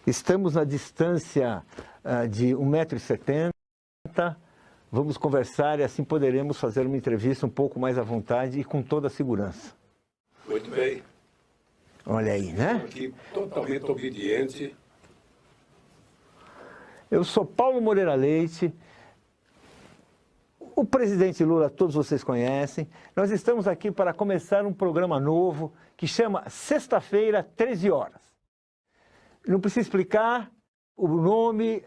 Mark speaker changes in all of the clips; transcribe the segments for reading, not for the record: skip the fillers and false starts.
Speaker 1: Estamos na distância de 1,70 m. Vamos conversar e assim poderemos fazer uma entrevista um pouco mais à vontade e com toda a segurança.
Speaker 2: Muito bem.
Speaker 1: Olha aí, né?
Speaker 2: Estou aqui totalmente obediente.
Speaker 1: Eu sou Paulo Moreira Leite. O presidente Lula, todos vocês conhecem. Nós estamos aqui para começar um programa novo que chama Sexta-feira, 13 horas. Não preciso explicar o nome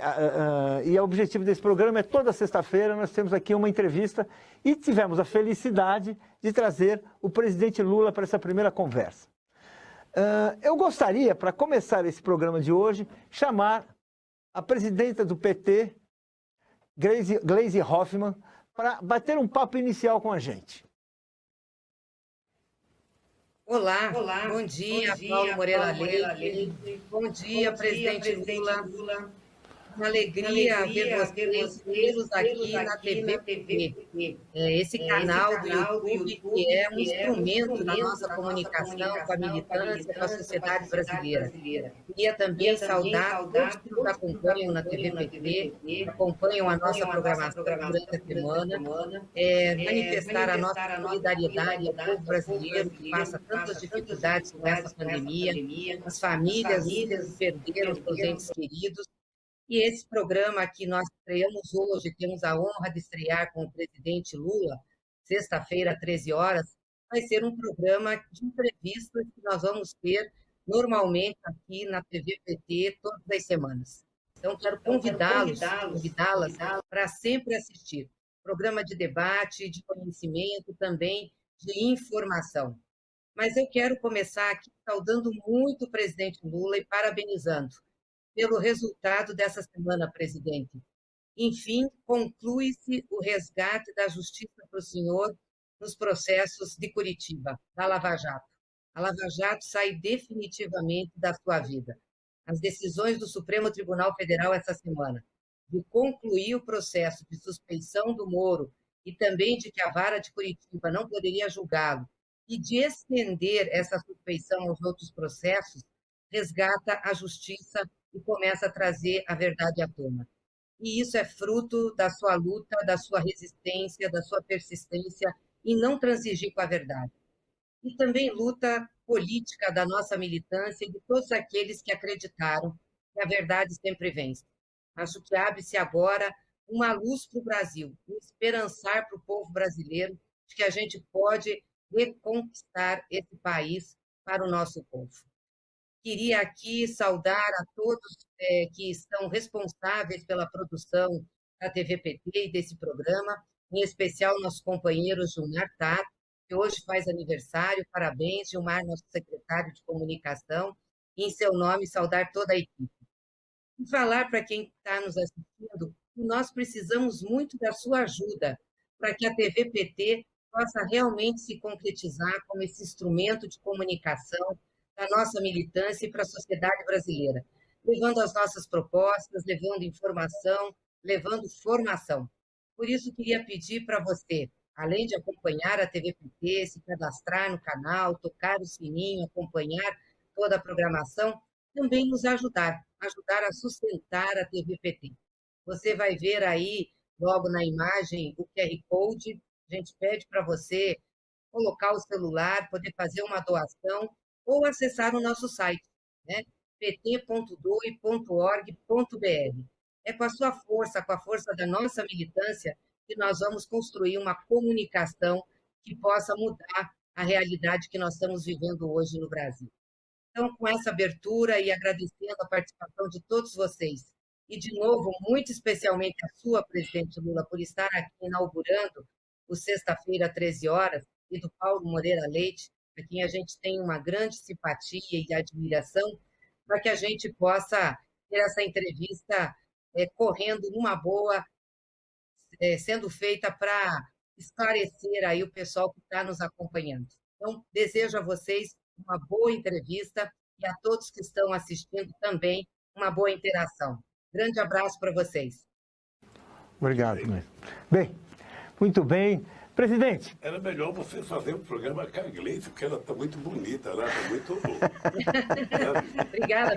Speaker 1: e o objetivo desse programa é toda sexta-feira nós temos aqui uma entrevista e tivemos a felicidade de trazer o presidente Lula para essa primeira conversa. Eu gostaria, para começar esse programa de hoje, chamar a presidenta do PT, Gleisi Hoffmann, para bater um papo inicial com a gente.
Speaker 3: Olá, bom dia, Paulo Moreira Leite. Bom dia, presidente Lula. Uma alegria ver vocês todos aqui na TV. Esse canal do YouTube que é um instrumento da nossa comunicação com a militância, com a sociedade brasileira. Queria também saudar todos que nos acompanham na TV, acompanham a nossa programação durante a semana, manifestar a nossa solidariedade ao povo brasileiro que passa tantas dificuldades com essa pandemia, as famílias que perderam seus entes queridos. E esse programa que nós estreamos hoje, temos a honra de estrear com o presidente Lula, sexta-feira, 13 horas, vai ser um programa de entrevistas que nós vamos ter normalmente aqui na TV PT todas as semanas. Então, quero convidá-las para sempre assistir. Programa de debate, de conhecimento, também de informação. Mas eu quero começar aqui saudando muito o presidente Lula e parabenizando pelo resultado dessa semana, presidente. Enfim, conclui-se o resgate da justiça para o senhor nos processos de Curitiba, da Lava Jato. A Lava Jato sai definitivamente da sua vida. As decisões do Supremo Tribunal Federal essa semana de concluir o processo de suspeição do Moro e também de que a vara de Curitiba não poderia julgá-lo e de estender essa suspeição aos outros processos, resgata a justiça e começa a trazer a verdade à tona. E isso é fruto da sua luta, da sua resistência, da sua persistência em não transigir com a verdade. E também luta política da nossa militância e de todos aqueles que acreditaram que a verdade sempre vence. Acho que abre-se agora uma luz para o Brasil, um esperançar para o povo brasileiro de que a gente pode reconquistar esse país para o nosso povo. Queria aqui saudar a todos que estão responsáveis pela produção da TV PT e desse programa, em especial nosso companheiro Gilmar Tato, que hoje faz aniversário. Parabéns, Gilmar, nosso secretário de comunicação, e em seu nome saudar toda a equipe. E falar para quem está nos assistindo que nós precisamos muito da sua ajuda para que a TV PT possa realmente se concretizar como esse instrumento de comunicação da nossa militância e para a sociedade brasileira, levando as nossas propostas, levando informação, levando formação. Por isso, queria pedir para você, além de acompanhar a TV PT, se cadastrar no canal, tocar o sininho, acompanhar toda a programação, também nos ajudar a sustentar a TV PT. Você vai ver aí, logo na imagem, o QR Code. A gente pede para você colocar o celular, poder fazer uma doação ou acessar o nosso site, né? pt.doe.org.br. É com a sua força, com a força da nossa militância, que nós vamos construir uma comunicação que possa mudar a realidade que nós estamos vivendo hoje no Brasil. Então, com essa abertura e agradecendo a participação de todos vocês, e, de novo, muito especialmente a sua, presidente Lula, por estar aqui inaugurando o Sexta-feira, 13 horas, e do Paulo Moreira Leite, a quem a gente tem uma grande simpatia e admiração, para que a gente possa ter essa entrevista correndo numa boa, sendo feita para esclarecer aí o pessoal que está nos acompanhando. Então, desejo a vocês uma boa entrevista e a todos que estão assistindo também uma boa interação. Grande abraço para vocês.
Speaker 1: Obrigado. Bem, muito bem. Presidente.
Speaker 2: Era melhor você fazer um programa com a Gleice, porque ela está muito bonita, ela está muito...
Speaker 3: Obrigada.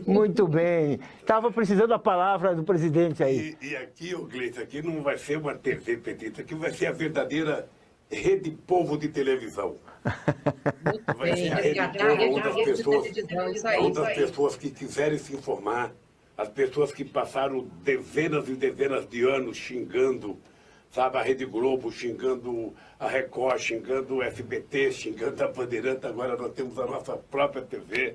Speaker 1: Muito bem. Estava precisando da palavra do presidente aí.
Speaker 2: E aqui, ô Gleice, aqui não vai ser uma TV petista, aqui vai ser a verdadeira Rede Povo de televisão. Vai ser a Rede Povo, onde as pessoas que quiserem se informar, as pessoas que passaram dezenas e dezenas de anos xingando, sabe, a Rede Globo, xingando a Record, xingando o SBT, xingando a Bandeirante, agora nós temos a nossa própria TV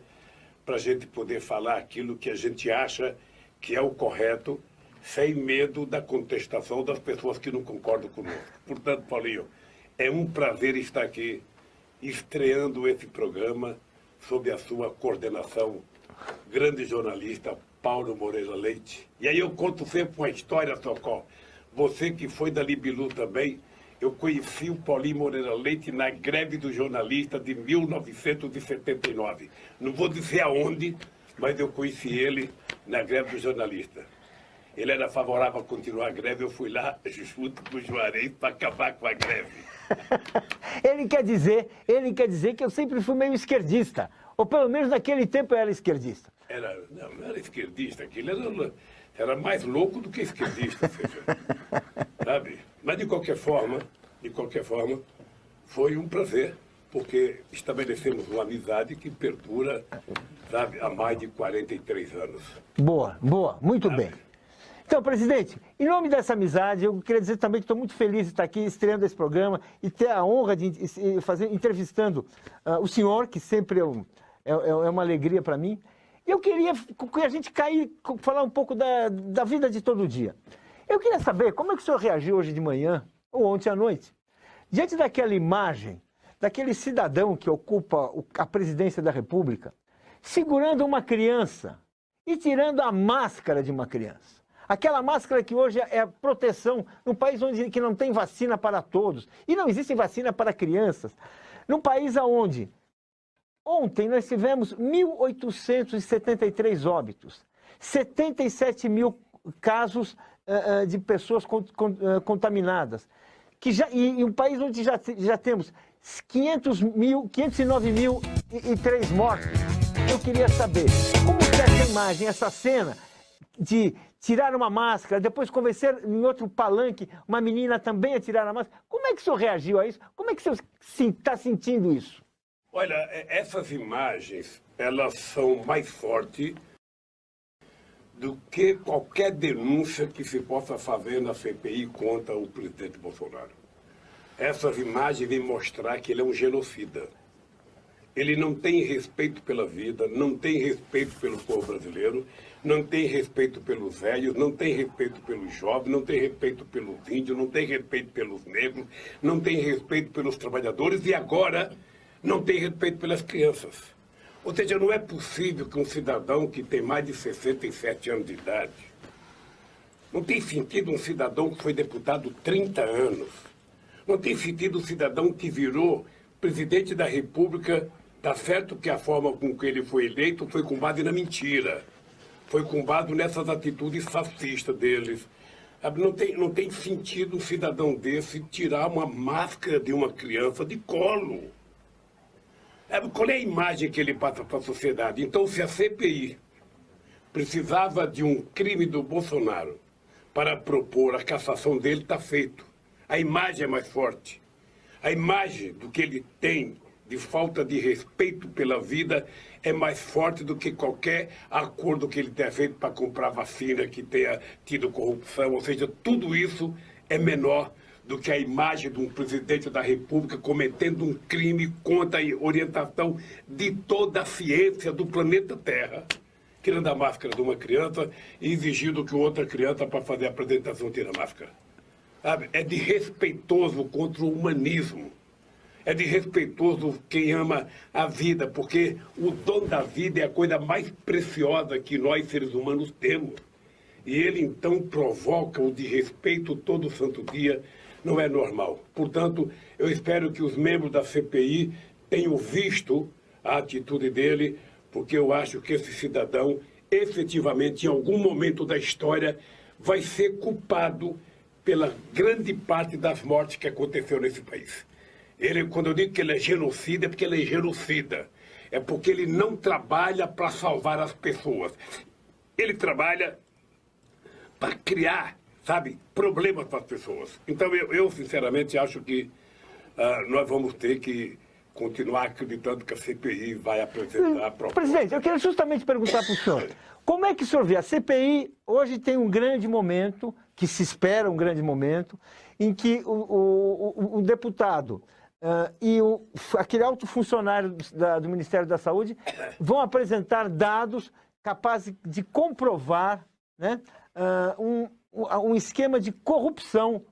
Speaker 2: para a gente poder falar aquilo que a gente acha que é o correto, sem medo da contestação das pessoas que não concordam conosco. Portanto, Paulinho, é um prazer estar aqui, estreando esse programa sob a sua coordenação, grande jornalista Paulo Moreira Leite. E aí eu conto sempre uma história, Socorro. Você que foi da Libilu também, eu conheci o Paulinho Moreira Leite na greve do jornalista de 1979. Não vou dizer aonde, mas eu conheci ele na greve do jornalista. Ele era favorável a continuar a greve, eu fui lá junto com o Juarez para acabar com a greve.
Speaker 1: Ele quer dizer que eu sempre fui meio esquerdista. Ou pelo menos naquele tempo eu era esquerdista.
Speaker 2: Não era esquerdista, aquilo era mais louco do que esquerdista, sabe? Mas de qualquer forma, foi um prazer, porque estabelecemos uma amizade que perdura, sabe, há mais de 43 anos.
Speaker 1: Boa, muito bem. Então, presidente, em nome dessa amizade, eu queria dizer também que estou muito feliz de estar aqui estreando esse programa e ter a honra de entrevistando o senhor, que sempre é uma alegria para mim. Eu queria que a gente falar um pouco da vida de todo dia. Eu queria saber como é que o senhor reagiu hoje de manhã, ou ontem à noite, diante daquela imagem, daquele cidadão que ocupa a presidência da República, segurando uma criança e tirando a máscara de uma criança. Aquela máscara que hoje é a proteção num país que não tem vacina para todos, e não existe vacina para crianças, num país onde ontem nós tivemos 1.873 óbitos, 77 mil casos de pessoas contaminadas, e um país onde já temos 509.003 mortos. Eu queria saber como que é essa imagem, essa cena de tirar uma máscara, depois convencer em outro palanque uma menina também a tirar a máscara. Como é que o senhor reagiu a isso? Como é que o senhor está sentindo isso?
Speaker 2: Olha, essas imagens, elas são mais fortes do que qualquer denúncia que se possa fazer na CPI contra o presidente Bolsonaro. Essas imagens vêm mostrar que ele é um genocida. Ele não tem respeito pela vida, não tem respeito pelo povo brasileiro, não tem respeito pelos velhos, não tem respeito pelos jovens, não tem respeito pelos índios, não tem respeito pelos negros, não tem respeito pelos trabalhadores e agora não tem respeito pelas crianças. Ou seja, não é possível que um cidadão que tem mais de 67 anos de idade, não tem sentido um cidadão que foi deputado 30 anos, não tem sentido um cidadão que virou presidente da República. Tá certo que a forma com que ele foi eleito foi com base na mentira, foi com base nessas atitudes fascistas deles. Não tem sentido um cidadão desse tirar uma máscara de uma criança de colo. Qual é a imagem que ele passa para a sociedade? Então, se a CPI precisava de um crime do Bolsonaro para propor a cassação dele, está feito. A imagem é mais forte. A imagem do que ele tem de falta de respeito pela vida é mais forte do que qualquer acordo que ele tenha feito para comprar vacina, que tenha tido corrupção. Ou seja, tudo isso é menor do que a imagem de um presidente da República cometendo um crime contra a orientação de toda a ciência do planeta Terra, tirando a máscara de uma criança e exigindo que outra criança, para fazer a apresentação, tire a máscara. Sabe? É desrespeitoso contra o humanismo. É desrespeitoso quem ama a vida, porque o dom da vida é a coisa mais preciosa que nós, seres humanos, temos. E ele, então, provoca o desrespeito todo santo dia. Não é normal. Portanto, eu espero que os membros da CPI tenham visto a atitude dele, porque eu acho que esse cidadão, efetivamente, em algum momento da história, vai ser culpado pela grande parte das mortes que aconteceu nesse país. Quando eu digo que ele é genocida, é porque ele é genocida. É porque ele não trabalha para salvar as pessoas. Ele trabalha para criar, sabe, problemas para as pessoas. Então, eu sinceramente acho que nós vamos ter que continuar acreditando que a CPI vai apresentar a proposta.
Speaker 1: Presidente, eu queria justamente perguntar para o senhor, como é que o senhor vê? A CPI hoje tem um grande momento, que se espera um grande momento, em que o deputado e aquele alto funcionário do Ministério da Saúde vão apresentar dados capazes de comprovar, né, um esquema de corrupção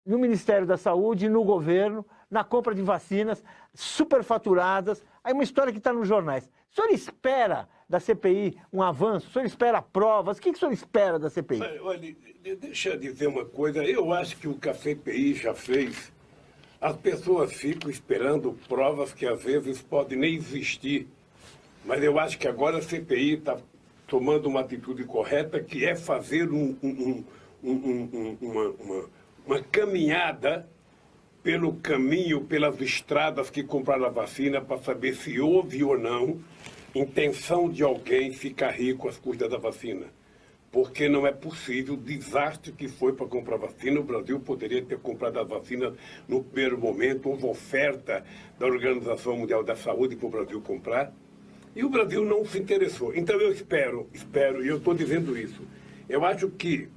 Speaker 1: no Ministério da Saúde, no governo, na compra de vacinas superfaturadas. Aí uma história que está nos jornais. O senhor espera da CPI um avanço? O senhor espera provas? O que o senhor espera da CPI?
Speaker 2: Olha, deixa eu dizer uma coisa. Eu acho que o que a CPI já fez, as pessoas ficam esperando provas que às vezes podem nem existir. Mas eu acho que agora a CPI está tomando uma atitude correta, que é fazer uma caminhada pelo caminho, pelas estradas que compraram a vacina, para saber se houve ou não intenção de alguém ficar rico às custas da vacina. Porque não é possível o desastre que foi para comprar vacina. O Brasil poderia ter comprado a vacina no primeiro momento, houve oferta da Organização Mundial da Saúde para o Brasil comprar, e o Brasil não se interessou. Então eu espero, e eu estou dizendo isso, eu acho que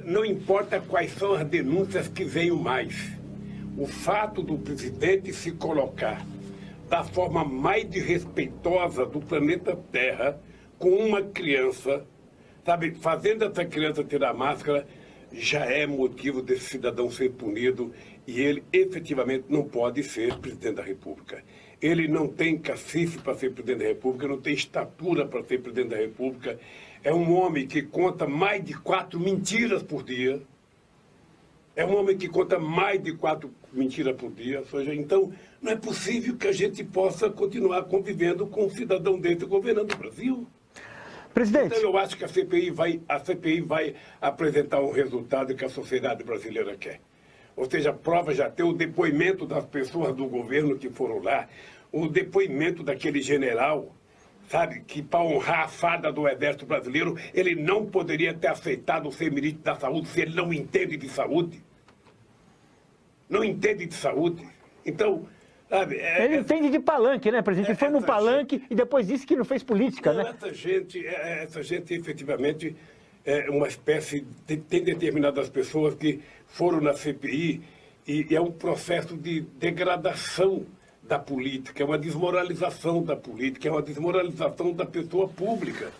Speaker 2: não importa quais são as denúncias que venham mais, o fato do presidente se colocar da forma mais desrespeitosa do planeta Terra com uma criança, sabe, fazendo essa criança tirar a máscara, já é motivo desse cidadão ser punido, e ele efetivamente não pode ser presidente da República. Ele não tem cacife para ser presidente da República, não tem estatura para ser presidente da República. É um homem que conta mais de 4 mentiras por dia. É um homem que conta mais de 4 mentiras por dia. Ou seja, então, não é possível que a gente possa continuar convivendo com um cidadão desse governando o Brasil.
Speaker 1: Presidente.
Speaker 2: Então, eu acho que a CPI vai apresentar um resultado que a sociedade brasileira quer. Ou seja, a prova já tem o depoimento das pessoas do governo que foram lá, o depoimento daquele general, sabe, que para honrar a fada do Exército Brasileiro, ele não poderia ter aceitado ser ministro da Saúde se ele não entende de saúde. Não entende de saúde. Então, sabe...
Speaker 1: Ele entende de palanque, né, presidente? Ele foi no palanque e depois disse que não fez política,
Speaker 2: não,
Speaker 1: né?
Speaker 2: Essa gente efetivamente é uma espécie... Tem determinadas pessoas que foram na CPI e é um processo de degradação da política, é uma desmoralização da política, é uma desmoralização da pessoa pública.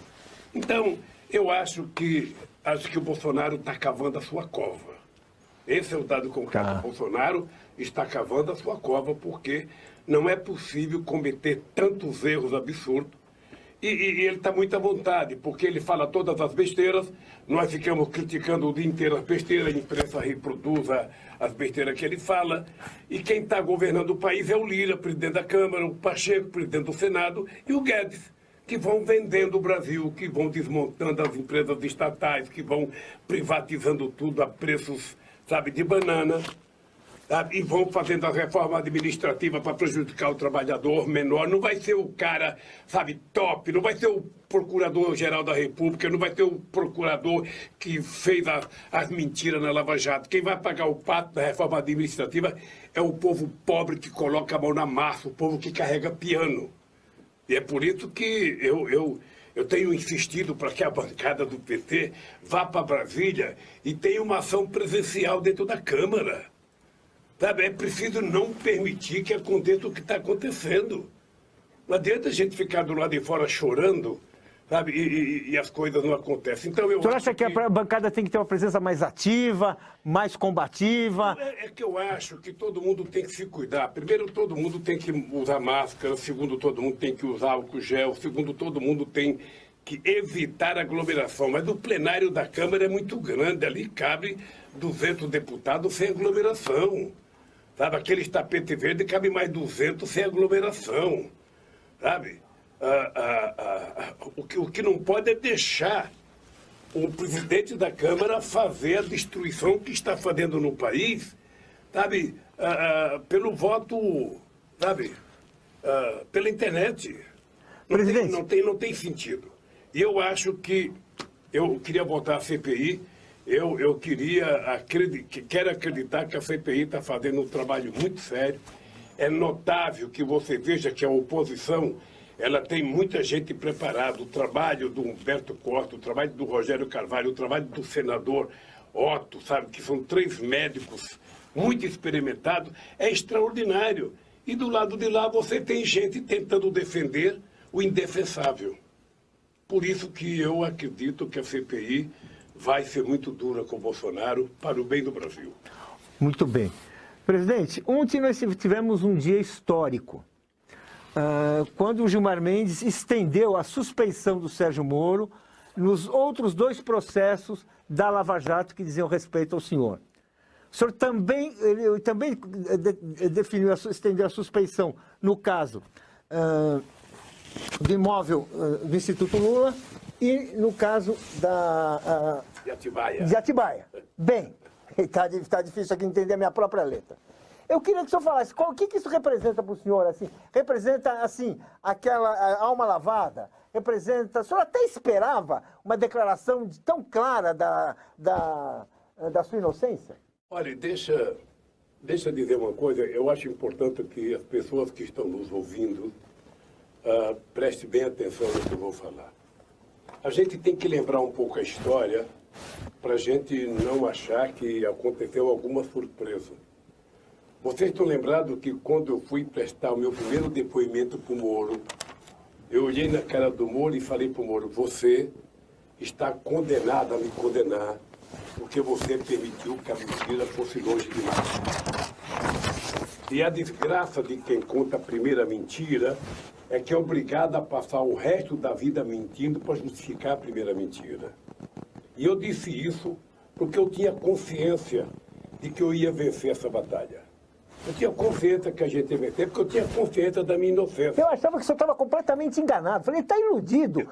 Speaker 2: Então, eu acho que o Bolsonaro está cavando a sua cova. Esse é o dado concreto. O Bolsonaro está cavando a sua cova porque não é possível cometer tantos erros absurdos. E ele está muito à vontade, porque ele fala todas as besteiras, nós ficamos criticando o dia inteiro as besteiras, a imprensa reproduz as besteiras que ele fala, e quem está governando o país é o Lira, presidente da Câmara, o Pacheco, presidente do Senado, e o Guedes, que vão vendendo o Brasil, que vão desmontando as empresas estatais, que vão privatizando tudo a preços, sabe, de banana. E vão fazendo a reforma administrativa para prejudicar o trabalhador menor. Não vai ser o cara, sabe, top, não vai ser o procurador-geral da República, não vai ser o procurador que fez as mentiras na Lava Jato. Quem vai pagar o pato da reforma administrativa é o povo pobre que coloca a mão na massa, o povo que carrega piano. E é por isso que eu tenho insistido para que a bancada do PT vá para Brasília e tenha uma ação presencial dentro da Câmara. Sabe, é preciso não permitir que aconteça o que está acontecendo. Não adianta a gente ficar do lado de fora chorando, sabe, e as coisas não acontecem. Então,
Speaker 1: o senhor acha que a bancada tem que ter uma presença mais ativa, mais combativa?
Speaker 2: É que eu acho que todo mundo tem que se cuidar. Primeiro, todo mundo tem que usar máscara. Segundo, todo mundo tem que usar álcool gel. Segundo, todo mundo tem que evitar aglomeração. Mas o plenário da Câmara é muito grande. Ali cabe 200 deputados sem aglomeração. Sabe, aqueles tapete verde cabe mais 200 sem aglomeração, sabe? O que não pode é deixar o presidente da Câmara fazer a destruição que está fazendo no país, sabe, pelo voto, sabe, pela internet.
Speaker 1: Presidente.
Speaker 2: Não tem sentido. E eu acho que eu queria votar a CPI, eu quero acreditar que a CPI está fazendo um trabalho muito sério. É notável que você veja que a oposição ela tem muita gente preparada. O trabalho do Humberto Costa, o trabalho do Rogério Carvalho, o trabalho do senador Otto, sabe, que são 3 médicos muito experimentados, é extraordinário. E do lado de lá você tem gente tentando defender o indefensável. Por isso que eu acredito que a CPI vai ser muito dura com o Bolsonaro para o bem do Brasil.
Speaker 1: Muito bem. Presidente, ontem nós tivemos um dia histórico, quando o Gilmar Mendes estendeu a suspeição do Sérgio Moro nos outros 2 processos da Lava Jato que diziam respeito ao senhor. O senhor também estendeu a suspeição no caso do imóvel do Instituto Lula e no caso
Speaker 2: de Atibaia.
Speaker 1: Bem, está difícil aqui entender a minha própria letra. Eu queria que o senhor falasse, o que isso representa para o senhor? Assim? Representa, assim, aquela alma lavada? Representa... O senhor até esperava uma declaração tão clara da sua inocência?
Speaker 2: Olha, deixa eu dizer uma coisa. Eu acho importante que as pessoas que estão nos ouvindo prestem bem atenção no que eu vou falar. A gente tem que lembrar um pouco a história para a gente não achar que aconteceu alguma surpresa. Vocês estão lembrados que quando eu fui prestar o meu primeiro depoimento para o Moro, eu olhei na cara do Moro e falei para o Moro, você está condenado a me condenar porque você permitiu que a mentira fosse longe demais. E a desgraça de quem conta a primeira mentira é que é obrigado a passar o resto da vida mentindo para justificar a primeira mentira. E eu disse isso porque eu tinha consciência de que eu ia vencer essa batalha. Eu tinha consciência que a gente ia vencer, porque eu tinha consciência da minha inocência.
Speaker 1: Eu achava que o senhor estava completamente enganado. Falei, está iludido.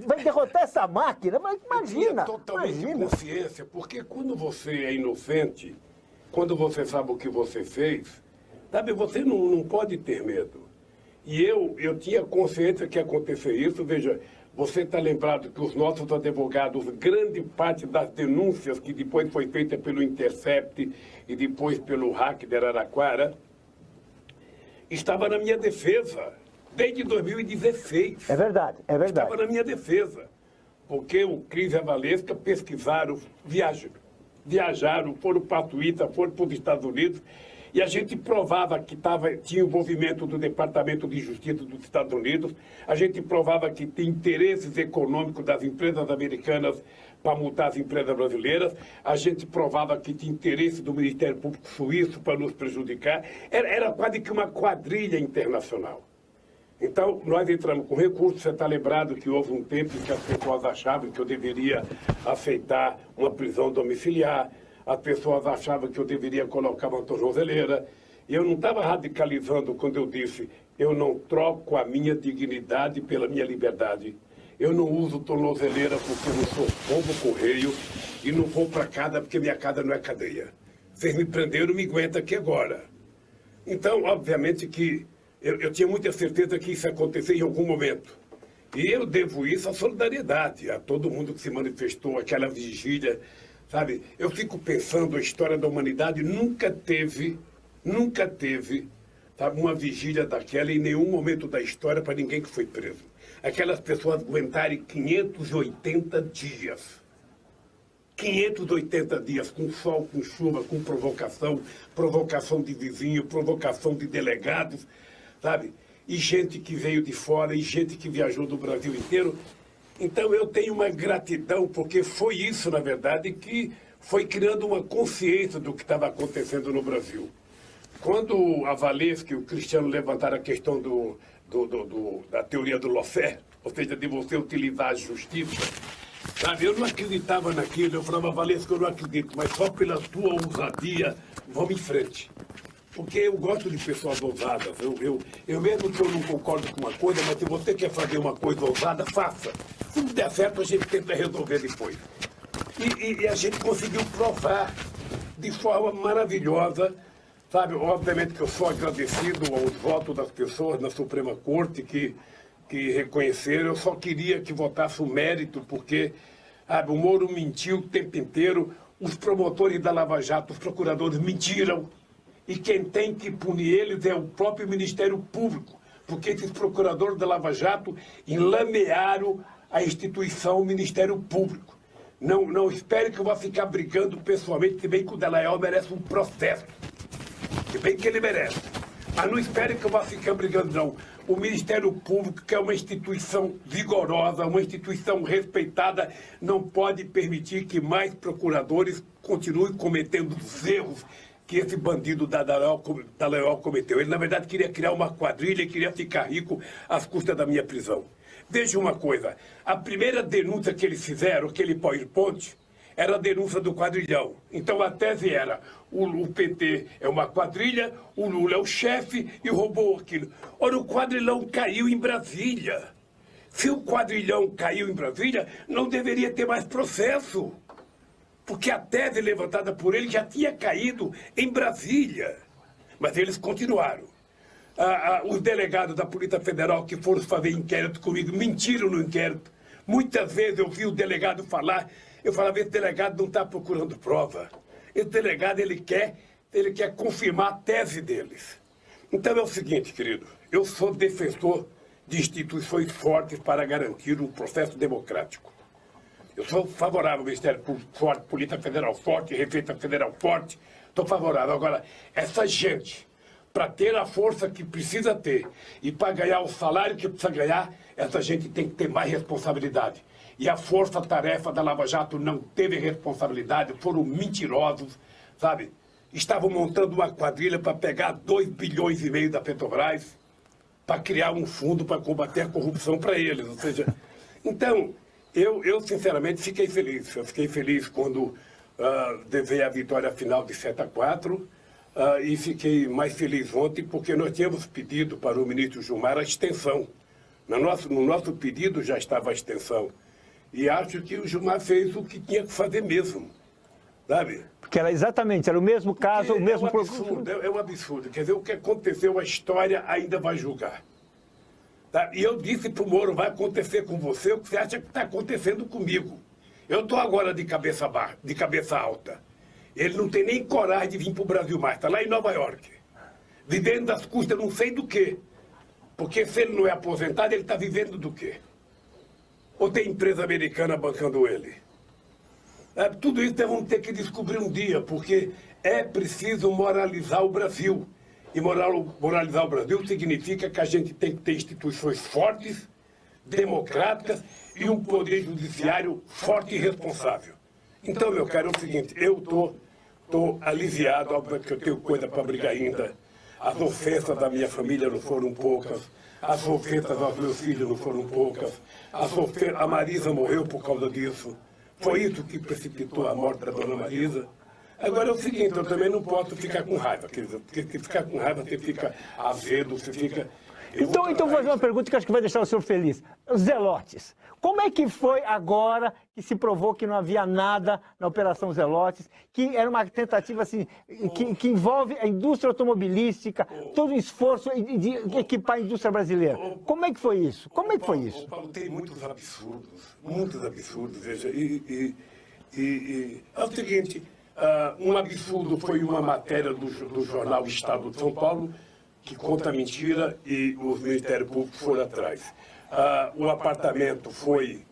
Speaker 1: Vai derrotar essa máquina. Mas imagina.
Speaker 2: Eu tinha totalmente consciência, porque quando você é inocente, quando você sabe o que você fez, sabe, você não pode ter medo. E eu tinha consciência que ia acontecer isso. Veja, você está lembrado que os nossos advogados, grande parte das denúncias que depois foi feita pelo Intercept e depois pelo hack de Araraquara, estava na minha defesa, desde 2016.
Speaker 1: É verdade.
Speaker 2: Estava na minha defesa, porque o Cris e a Valesca pesquisaram, viajaram, foram para a Suíça, foram para os Estados Unidos, e a gente provava que tinha envolvimento do Departamento de Justiça dos Estados Unidos, a gente provava que tinha interesses econômicos das empresas americanas para multar as empresas brasileiras, a gente provava que tinha interesse do Ministério Público Suíço para nos prejudicar, era quase que uma quadrilha internacional. Então, nós entramos com recurso. Você está lembrado que houve um tempo em que as pessoas achavam que eu deveria aceitar uma prisão domiciliar, as pessoas achavam que eu deveria colocar uma tornozeleira. E eu não estava radicalizando quando eu disse, eu não troco a minha dignidade pela minha liberdade. Eu não uso tornozeleira porque eu não sou pombo correio e não vou para casa porque minha casa não é cadeia. Vocês me prenderam, me aguenta aqui agora. Então, obviamente que eu tinha muita certeza que isso ia acontecer em algum momento. E eu devo isso à solidariedade, a todo mundo que se manifestou, aquela vigília. Sabe, eu fico pensando, a história da humanidade nunca teve, sabe, uma vigília daquela em nenhum momento da história para ninguém que foi preso. Aquelas pessoas aguentarem 580 dias. 580 dias, com sol, com chuva, com provocação de vizinho, provocação de delegados, sabe? E gente que veio de fora, e gente que viajou do Brasil inteiro. Então, eu tenho uma gratidão, porque foi isso, na verdade, que foi criando uma consciência do que estava acontecendo no Brasil. Quando a Valesca e o Cristiano levantaram a questão da teoria do lawfare, ou seja, de você utilizar a justiça, sabe, eu não acreditava naquilo. Eu falava, Valesca, eu não acredito, mas só pela tua ousadia, vamos em frente. Porque eu gosto de pessoas ousadas. Eu mesmo que eu não concordo com uma coisa, mas se você quer fazer uma coisa ousada, faça. Se não der certo, a gente tenta resolver depois. E a gente conseguiu provar de forma maravilhosa, sabe? Obviamente que eu sou agradecido aos votos das pessoas na Suprema Corte que reconheceram. Eu só queria que votasse o mérito, porque sabe, o Moro mentiu o tempo inteiro, os promotores da Lava Jato, os procuradores mentiram, e quem tem que punir eles é o próprio Ministério Público, porque esses procuradores da Lava Jato enlamearam a instituição Ministério Público. Não espere que eu vá ficar brigando pessoalmente, se bem que o Dallagnol merece um processo, se bem que ele merece. Mas não espere que eu vá ficar brigando, não. O Ministério Público, que é uma instituição vigorosa, uma instituição respeitada, não pode permitir que mais procuradores continuem cometendo os erros que esse bandido Dallagnol cometeu. Ele, na verdade, queria criar uma quadrilha e queria ficar rico às custas da minha prisão. Veja uma coisa, a primeira denúncia que eles fizeram, aquele PowerPoint, era a denúncia do quadrilhão. Então a tese era, o PT é uma quadrilha, o Lula é o chefe e roubou aquilo. Ora, o quadrilhão caiu em Brasília. Se o quadrilhão caiu em Brasília, não deveria ter mais processo, porque a tese levantada por ele já tinha caído em Brasília. Mas eles continuaram. Os delegados da Polícia Federal que foram fazer inquérito comigo mentiram no inquérito. Muitas vezes eu vi o delegado falar, eu falava, esse delegado não está procurando prova. Esse delegado, ele quer confirmar a tese deles. Então é o seguinte, querido, eu sou defensor de instituições fortes para garantir um processo democrático. Eu sou favorável ao Ministério Público forte, Polícia Federal forte, Receita Federal forte, estou favorável. Agora, essa gente, para ter a força que precisa ter e para ganhar o salário que precisa ganhar, essa gente tem que ter mais responsabilidade. E a força-tarefa da Lava Jato não teve responsabilidade, foram mentirosos, sabe? Estavam montando uma quadrilha para pegar 2,5 bilhões da Petrobras para criar um fundo para combater a corrupção para eles. Ou seja, então, eu sinceramente fiquei feliz. Eu fiquei feliz quando levei a vitória final de 7-4 e fiquei mais feliz ontem porque nós tínhamos pedido para o ministro Gilmar a extensão. No nosso pedido já estava a extensão. E acho que o Gilmar fez o que tinha que fazer mesmo, sabe?
Speaker 1: Porque era o mesmo caso, o mesmo...
Speaker 2: É um absurdo. Quer dizer, o que aconteceu, a história ainda vai julgar. Tá? E eu disse para o Moro, vai acontecer com você o que você acha que está acontecendo comigo. Eu estou agora de cabeça alta. Ele não tem nem coragem de vir para o Brasil mais, está lá em Nova York. Vivendo das custas não sei do quê. Porque se ele não é aposentado, ele está vivendo do quê? Ou tem empresa americana bancando ele? Tudo isso nós vamos ter que descobrir um dia, porque é preciso moralizar o Brasil. E moralizar o Brasil significa que a gente tem que ter instituições fortes, democráticas e um poder judiciário forte e responsável. Então, meu caro, é o seguinte, eu estou aliviado, óbvio que eu tenho coisa para brigar ainda. As ofensas da minha família não foram poucas. As ofensas aos meus filhos não foram poucas. A Marisa morreu por causa disso. Foi isso que precipitou a morte da dona Marisa. Agora é o seguinte, eu também não posso ficar com raiva, quer dizer, porque ficar com raiva você fica azedo, você fica...
Speaker 1: Então vou fazer uma pergunta que acho que vai deixar o senhor feliz. Os Zelotes. Como é que foi agora que se provou que não havia nada na Operação Zelotes, que era uma tentativa assim, que envolve a indústria automobilística, todo o esforço de equipar a indústria brasileira? Como é que foi isso? Como é que foi isso?
Speaker 2: Paulo, tem muitos absurdos, veja. É o seguinte, um absurdo foi uma matéria do jornal Estado de São Paulo, que conta mentira e o Ministério Público foram atrás. O apartamento foi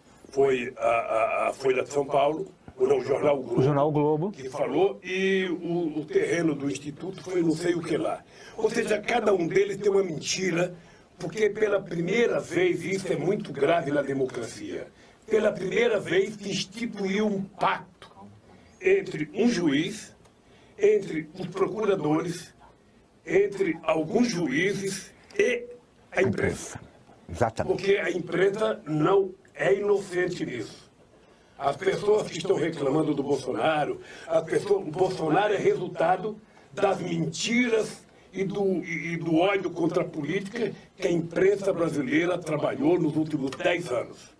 Speaker 2: a Folha de São Paulo, o Jornal Globo, que falou, e o terreno do Instituto foi não sei o que lá. Ou seja, cada um deles tem uma mentira, porque pela primeira vez, e isso é muito grave na democracia, pela primeira vez que instituiu um pacto entre um juiz, entre os procuradores, entre alguns juízes e a imprensa.
Speaker 1: Exatamente.
Speaker 2: Porque a imprensa não é inocente nisso. As pessoas que estão reclamando do Bolsonaro, o Bolsonaro é resultado das mentiras e do ódio contra a política que a imprensa brasileira trabalhou nos últimos 10 anos.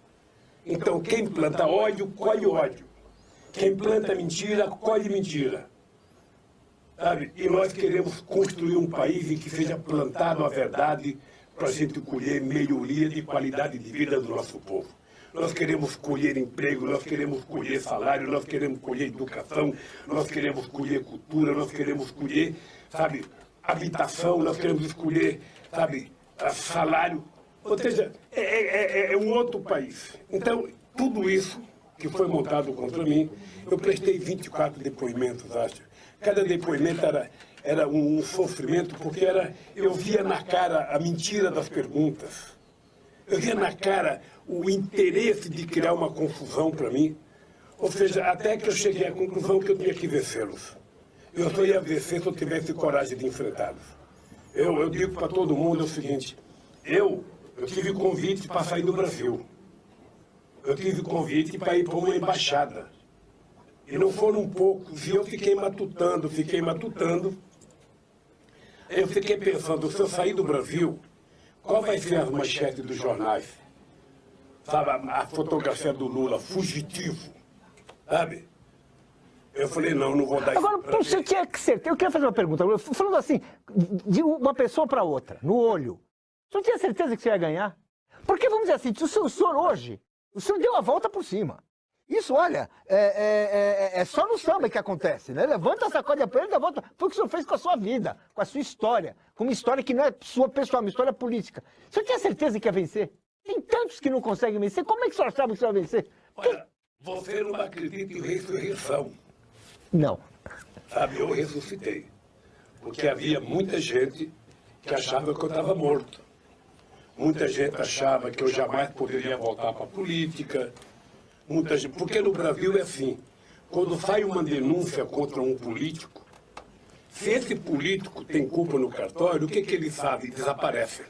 Speaker 2: Então, quem planta ódio, colhe ódio. Quem planta mentira, colhe mentira. Sabe? E nós queremos construir um país em que seja plantado a verdade para a gente colher melhoria de qualidade de vida do nosso povo. Nós queremos colher emprego, nós queremos colher salário, nós queremos colher educação, nós queremos colher cultura, nós queremos colher, sabe, habitação, nós queremos escolher, sabe, salário. Ou seja, é um outro país. Então, tudo isso que foi montado contra mim, eu prestei 24 depoimentos, acho. Cada depoimento era um sofrimento, porque eu via na cara a mentira das perguntas. Eu via na cara o interesse de criar uma confusão para mim. Ou seja, até que eu cheguei à conclusão que eu tinha que vencê-los. Eu só ia vencer se eu tivesse coragem de enfrentá-los. Eu digo para todo mundo o seguinte, eu tive convite para sair do Brasil. Eu tive convite para ir para uma embaixada. E não foram poucos, e eu fiquei matutando. Eu fiquei pensando, se eu sair do Brasil, qual vai ser as manchetes dos jornais? Sabe, a fotografia do Lula, fugitivo, sabe? Eu falei, não vou dar
Speaker 1: Agora,
Speaker 2: isso pra
Speaker 1: você tinha que ser. Eu quero fazer uma pergunta. Falando assim, de uma pessoa para outra, no olho. O senhor tinha certeza que você ia ganhar? Porque, vamos dizer assim, o senhor hoje, o senhor deu a volta por cima. Isso, olha, é só no samba que acontece, né? Levanta, sacode a poeira e dá a volta. Foi o que o senhor fez com a sua vida, com a sua história. Com uma história que não é sua pessoal, uma história política. O senhor tinha certeza que ia vencer? Tem tantos que não conseguem vencer. Como é que o senhor achava que o senhor ia vencer?
Speaker 2: Olha, você não acredita em ressurreição.
Speaker 1: Não.
Speaker 2: Sabe, eu ressuscitei. Porque havia muita gente que achava que eu estava morto. Muita gente achava que eu jamais poderia voltar para a política. Muita gente, porque no Brasil é assim, quando sai uma denúncia contra um político, se esse político tem culpa no cartório, o que ele sabe? Desaparece.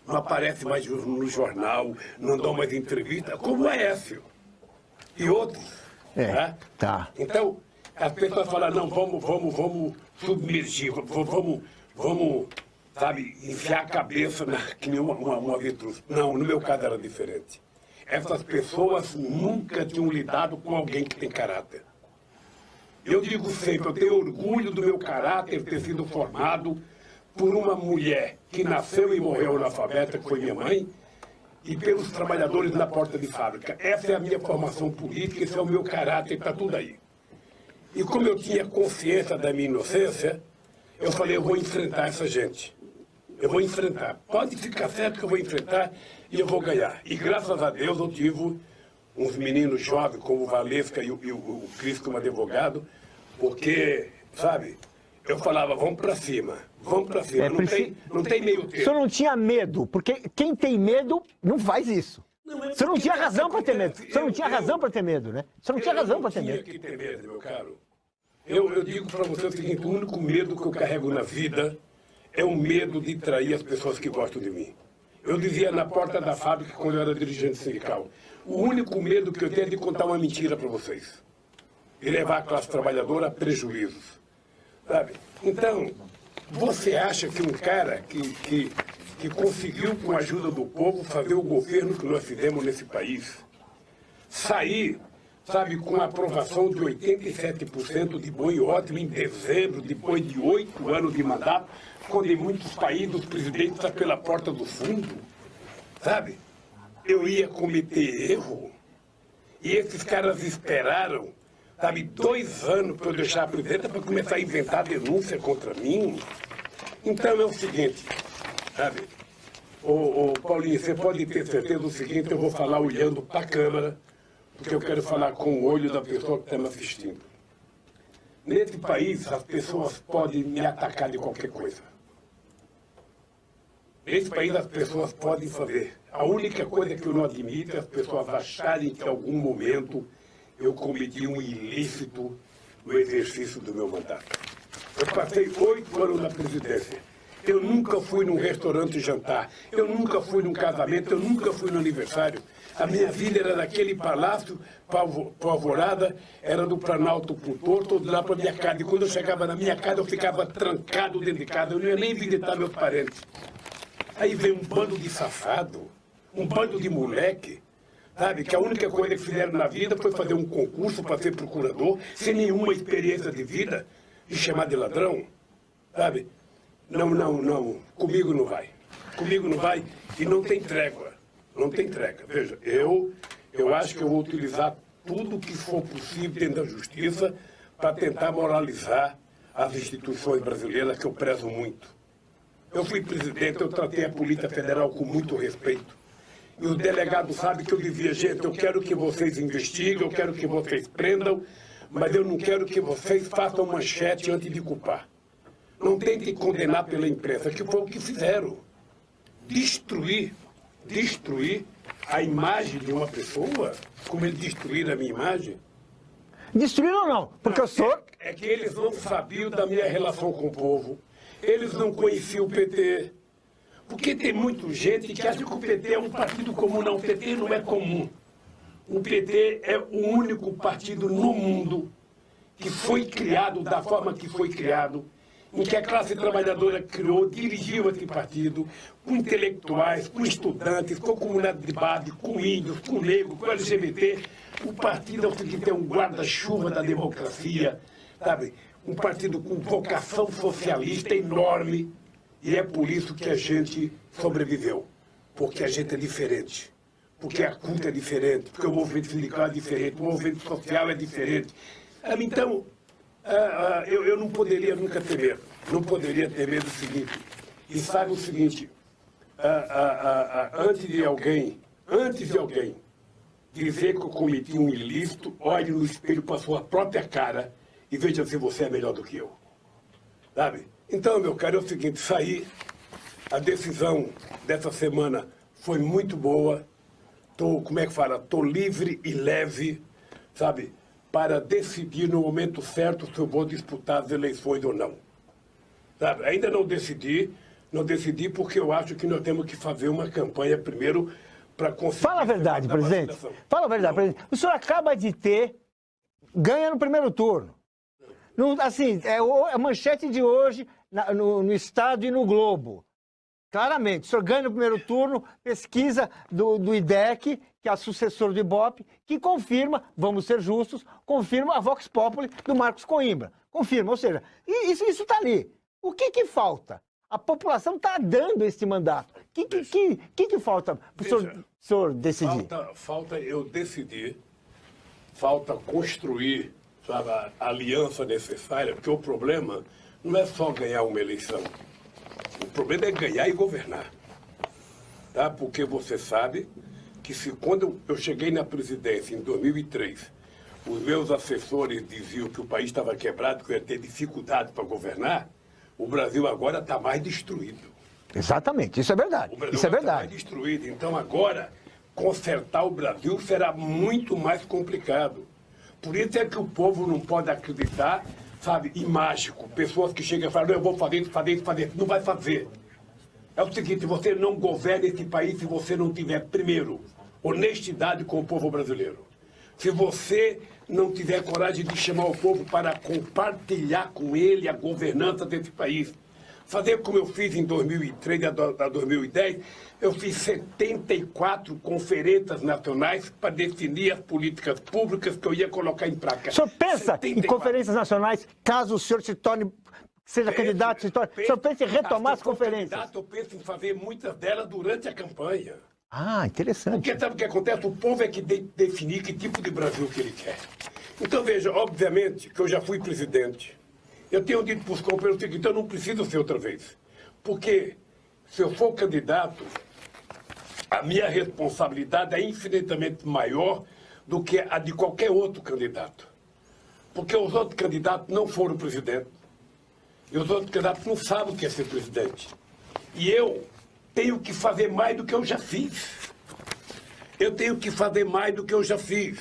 Speaker 2: Não aparece mais no jornal, não dá mais entrevista, como é Aécio. E outros. Né?
Speaker 1: Tá.
Speaker 2: Então, as pessoas falam, não, vamos submergir, vamos, sabe, enfiar a cabeça que nem uma avestruz. Não, no meu caso era diferente. Essas pessoas nunca tinham lidado com alguém que tem caráter. Eu digo sempre, eu tenho orgulho do meu caráter ter sido formado por uma mulher que nasceu e morreu analfabeta, que foi minha mãe, e pelos trabalhadores na porta de fábrica. Essa é a minha formação política, esse é o meu caráter, está tudo aí. E como eu tinha consciência da minha inocência, eu falei, eu vou enfrentar essa gente. Eu vou enfrentar. Pode ficar certo que eu vou enfrentar e eu vou ganhar. E graças a Deus eu tive uns meninos jovens como o Valesca e o Cris como advogado, porque, sabe, eu falava, vamos para cima, não tem meio termo.
Speaker 1: O senhor não tinha medo, porque quem tem medo não faz isso. O senhor não tinha razão para ter medo. O senhor não tinha razão para ter medo, né? O senhor não tinha razão para ter medo.
Speaker 2: Eu não tinha que ter medo, meu caro. Eu digo para você o seguinte, o único medo que eu carrego na vida é o medo de trair as pessoas que gostam de mim. Eu dizia na porta da fábrica, quando eu era dirigente sindical, o único medo que eu tenho é de contar uma mentira para vocês. E levar a classe trabalhadora a prejuízos. Sabe? Então, você acha que um cara que conseguiu, com a ajuda do povo, fazer o governo que nós fizemos nesse país, sair, sabe, com a aprovação de 87% de bom e ótimo em dezembro, depois de 8 anos de mandato, quando em muitos países os presidentes estão pela porta do fundo, sabe? Eu ia cometer erro. E esses caras esperaram, sabe, 2 anos para eu deixar a presidenta para começar a inventar denúncia contra mim. Então é o seguinte, sabe? Ô Paulinho, você pode ter certeza do seguinte, eu vou falar olhando para a câmera, porque eu quero falar com o olho da pessoa que está me assistindo. Nesse país, as pessoas podem me atacar de qualquer coisa. Nesse país, as pessoas podem fazer. A única coisa que eu não admito é as pessoas acharem que em algum momento eu cometi um ilícito no exercício do meu mandato. Eu passei 8 anos na presidência. Eu nunca fui num restaurante jantar. Eu nunca fui num casamento. Eu nunca fui no aniversário. A minha vida era daquele palácio, para Alvorada, era do Planalto para o Torto, lá para minha casa. E quando eu chegava na minha casa, eu ficava trancado dentro de casa. Eu não ia nem visitar meus parentes. Aí veio um bando de safado, um bando de moleque, Sabe, que a única coisa que fizeram na vida foi fazer um concurso para ser procurador, sem nenhuma experiência de vida, e chamar de ladrão, sabe? Não, comigo não vai. Comigo não vai e não tem trégua. Não tem trégua. Veja, eu acho que eu vou utilizar tudo o que for possível dentro da justiça para tentar moralizar as instituições brasileiras que eu prezo muito. Eu fui presidente, eu tratei a Polícia Federal com muito respeito. E os delegados sabem que eu dizia, gente, eu quero que vocês investiguem, eu quero que vocês prendam, mas eu não quero que vocês façam manchete antes de culpar. Não tentem condenar pela imprensa, que foi o que fizeram. Destruir a imagem de uma pessoa, como eles destruíram a minha imagem.
Speaker 1: Destruíram ou não? Porque eu sou...
Speaker 2: É que eles não sabiam da minha relação com o povo. Eles não conheciam o PT. Porque tem muita gente que acha que o PT é um partido comum. Não, o PT não é comum. O PT é o único partido no mundo que foi criado da forma que foi criado, em que a classe trabalhadora criou, dirigiu esse partido, com intelectuais, com estudantes, com comunidade de base, com índios, com negros, com LGBT. O partido é o seguinte, é um guarda-chuva da democracia, sabe? Um partido com vocação socialista enorme. E é por isso que a gente sobreviveu. Porque a gente é diferente. Porque a cultura é diferente. Porque o movimento sindical é diferente. O movimento social é diferente. Então, eu não poderia nunca ter medo. Não poderia ter medo do seguinte. E sabe o seguinte. Antes de alguém dizer que eu cometi um ilícito, olhe no espelho para a sua própria cara e veja se você é melhor do que eu. Sabe? Então, meu caro, é o seguinte, a decisão dessa semana foi muito boa. Estou livre e leve, sabe, para decidir no momento certo se eu vou disputar as eleições ou não. Sabe? Ainda não decidi porque eu acho que nós temos que fazer uma campanha primeiro para conseguir...
Speaker 1: Fala a verdade, presidente. Fala a verdade, presidente. O senhor acaba de ganha no primeiro turno. Assim, é a manchete de hoje no Estado e no Globo. Claramente, o senhor ganha no primeiro turno, pesquisa do IDEC, que é a sucessora do IBOP, que confirma, vamos ser justos, confirma a Vox Populi do Marcos Coimbra. Confirma, ou seja, isso está ali. O que falta? A população está dando esse mandato. O que falta para o senhor decidir?
Speaker 2: Falta eu decidir, falta construir, sabe, a aliança necessária, porque o problema não é só ganhar uma eleição. O problema é ganhar e governar. Tá? Porque você sabe que quando eu cheguei na presidência em 2003, os meus assessores diziam que o país estava quebrado, que eu ia ter dificuldade para governar, o Brasil agora está mais destruído.
Speaker 1: Exatamente, isso é verdade. Isso é verdade.
Speaker 2: Mais destruído. Então agora, consertar o Brasil será muito mais complicado. Por isso é que o povo não pode acreditar, sabe, em mágico. Pessoas que chegam e falam, eu vou fazer isso. Não vai fazer. É o seguinte, você não governa esse país se você não tiver, primeiro, honestidade com o povo brasileiro. Se você não tiver coragem de chamar o povo para compartilhar com ele a governança desse país. Fazer como eu fiz em 2003 a 2010, eu fiz 74 conferências nacionais para definir as políticas públicas que eu ia colocar em prática.
Speaker 1: O senhor pensa em conferências nacionais, caso o senhor seja candidato, o senhor pensa em retomar as conferências?
Speaker 2: Eu penso em fazer muitas delas durante a campanha.
Speaker 1: Ah, interessante.
Speaker 2: Porque sabe o que acontece? O povo é que definir que tipo de Brasil que ele quer. Então, veja, obviamente que eu já fui presidente. Eu tenho dito para os companheiros o seguinte, eu não preciso ser outra vez. Porque se eu for candidato, a minha responsabilidade é infinitamente maior do que a de qualquer outro candidato. Porque os outros candidatos não foram presidente. E os outros candidatos não sabem o que é ser presidente. E eu tenho que fazer mais do que eu já fiz. Eu tenho que fazer mais do que eu já fiz.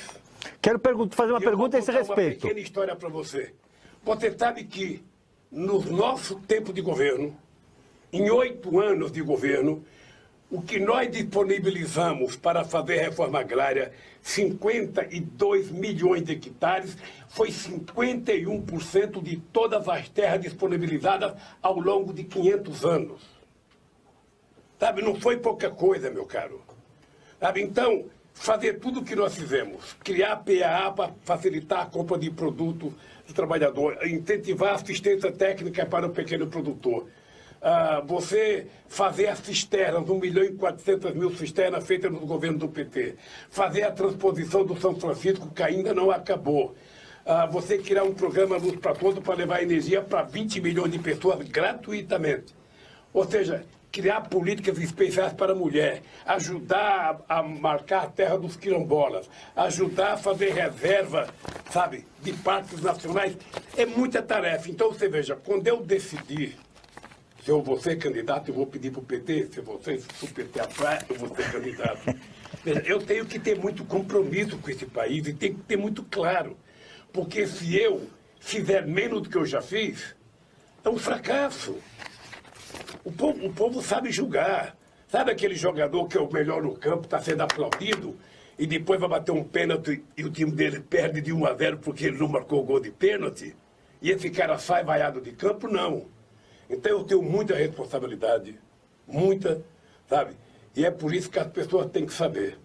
Speaker 1: Quero fazer uma pergunta a esse respeito.
Speaker 2: Uma pequena história para você. Você sabe que no nosso tempo de governo, em 8 anos de governo, o que nós disponibilizamos para fazer reforma agrária, 52 milhões de hectares, foi 51% de todas as terras disponibilizadas ao longo de 500 anos. Sabe, não foi pouca coisa, meu caro. Sabe, então, fazer tudo o que nós fizemos, criar a PAA para facilitar a compra de produtos do trabalhador, incentivar a assistência técnica para o pequeno produtor. Você fazer as cisternas, 1.400.000 cisternas feitas no governo do PT. Fazer a transposição do São Francisco, que ainda não acabou. Você criar um programa Luz para Todos para levar energia para 20 milhões de pessoas gratuitamente. Ou seja, criar políticas especiais para a mulher, ajudar a marcar a terra dos quilombolas, ajudar a fazer reserva, sabe, de parques nacionais. É muita tarefa. Então, você veja, quando eu decidir, se eu vou ser candidato, eu vou pedir para o PT, se o PT apoiar, eu vou ser candidato. Veja, eu tenho que ter muito compromisso com esse país e tenho que ter muito claro. Porque se eu fizer menos do que eu já fiz, é um fracasso. O povo sabe julgar. Sabe aquele jogador que é o melhor no campo, está sendo aplaudido, e depois vai bater um pênalti e o time dele perde de 1-0 porque ele não marcou o gol de pênalti? E esse cara sai vaiado de campo? Não. Então eu tenho muita responsabilidade. Muita, sabe? E é por isso que as pessoas têm que saber.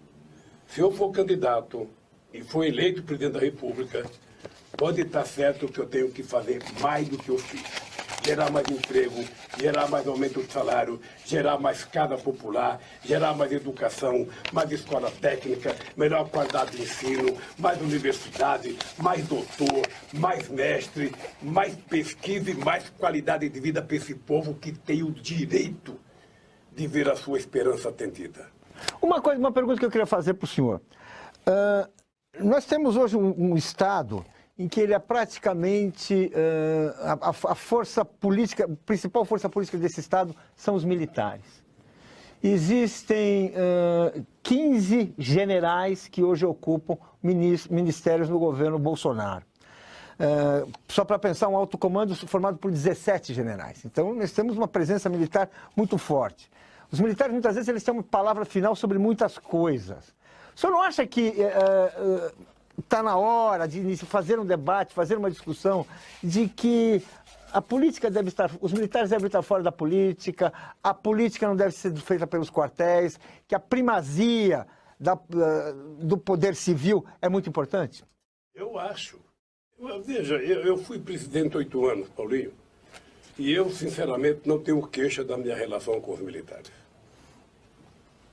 Speaker 2: Se eu for candidato e for eleito presidente da República, pode estar certo que eu tenho que fazer mais do que eu fiz. Gerar mais emprego, gerar mais aumento de salário, gerar mais casa popular, gerar mais educação, mais escola técnica, melhor qualidade de ensino, mais universidade, mais doutor, mais mestre, mais pesquisa e mais qualidade de vida para esse povo que tem o direito de ver a sua esperança atendida.
Speaker 1: Uma pergunta que eu queria fazer para o senhor. Nós temos hoje um Estado em que ele é praticamente a força política, a principal força política desse Estado são os militares. Existem 15 generais que hoje ocupam ministérios no governo Bolsonaro. Só para pensar, um alto comando formado por 17 generais. Então, nós temos uma presença militar muito forte. Os militares, muitas vezes, eles têm uma palavra final sobre muitas coisas. O senhor não acha que está na hora de fazer um debate, fazer uma discussão de que a política deve estar, os militares devem estar fora da política, a política não deve ser feita pelos quartéis, que a primazia do poder civil é muito importante?
Speaker 2: Eu acho. Veja, eu fui presidente 8 anos, Paulinho, e eu, sinceramente, não tenho queixa da minha relação com os militares.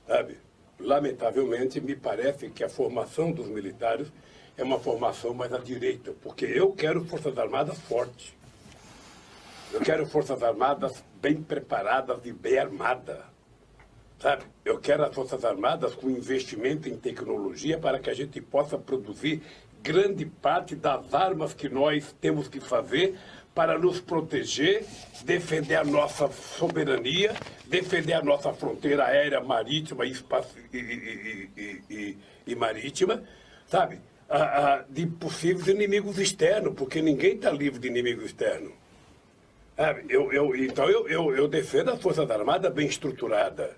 Speaker 2: Sabe? Lamentavelmente, me parece que a formação dos militares é uma formação mais à direita, porque eu quero Forças Armadas fortes. Eu quero Forças Armadas bem preparadas e bem armadas. Sabe? Eu quero as Forças Armadas com investimento em tecnologia para que a gente possa produzir grande parte das armas que nós temos que fazer para nos proteger, defender a nossa soberania, defender a nossa fronteira aérea, marítima e marítima, sabe? De possíveis inimigos externos, porque ninguém está livre de inimigo externo. Então eu defendo a Força Armada bem estruturada.